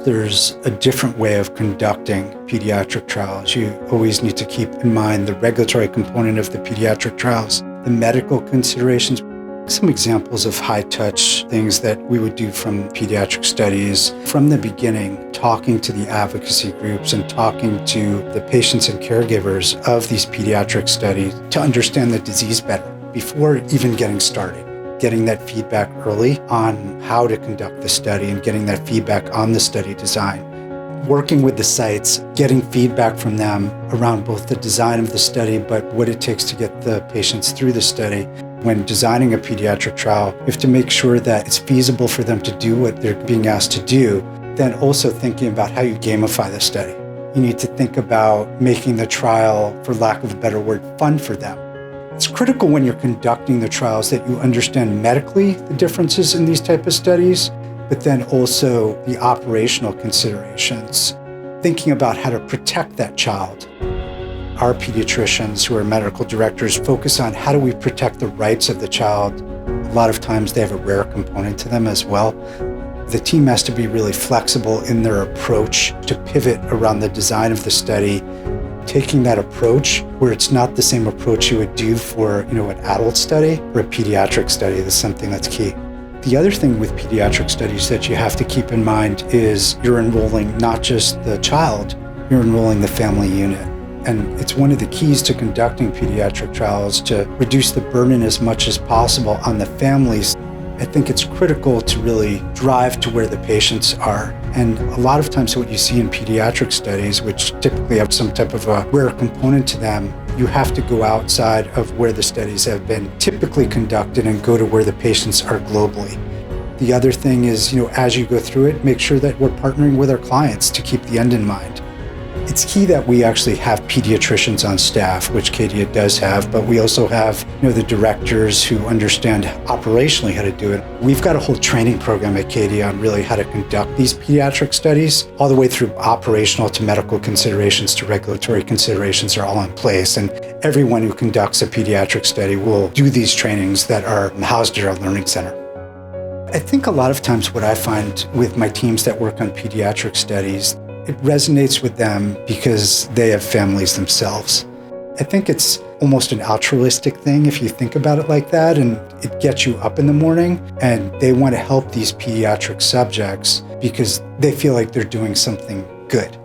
there's a different way of conducting pediatric trials. You always need to keep in mind the regulatory component of the pediatric trials, the medical considerations. Some examples of high-touch things that we would do from pediatric studies. From the beginning, talking to the advocacy groups and talking to the patients and caregivers of these pediatric studies to understand the disease better before even getting started. Getting that feedback early on how to conduct the study and getting that feedback on the study design. Working with the sites, getting feedback from them around both the design of the study, but what it takes to get the patients through the study. When designing a pediatric trial, you have to make sure that it's feasible for them to do what they're being asked to do. Then also thinking about how you gamify the study. You need to think about making the trial, for lack of a better word, fun for them. It's critical when you're conducting the trials that you understand medically the differences in these type of studies, but then also the operational considerations, thinking about how to protect that child. Our pediatricians who are medical directors focus on how do we protect the rights of the child. A lot of times they have a rare component to them as well. The team has to be really flexible in their approach to pivot around the design of the study, taking that approach where it's not the same approach you would do for an adult study or a pediatric study. That's something that's key. The other thing with pediatric studies that you have to keep in mind is you're enrolling not just the child, you're enrolling the family unit. And it's one of the keys to conducting pediatric trials to reduce the burden as much as possible on the families. I think it's critical to really drive to where the patients are. And a lot of times what you see in pediatric studies, which typically have some type of a rare component to them, you have to go outside of where the studies have been typically conducted and go to where the patients are globally. The other thing is, as you go through it, make sure that we're partnering with our clients to keep the end in mind. It's key that we actually have pediatricians on staff, which Cadia does have, but we also have the directors who understand operationally how to do it. We've got a whole training program at Cadia on really how to conduct these pediatric studies, all the way through operational to medical considerations to regulatory considerations are all in place. And everyone who conducts a pediatric study will do these trainings that are housed at our learning center. I think a lot of times what I find with my teams that work on pediatric studies, it resonates with them because they have families themselves. I think it's almost an altruistic thing if you think about it like that, and it gets you up in the morning and they want to help these pediatric subjects because they feel like they're doing something good.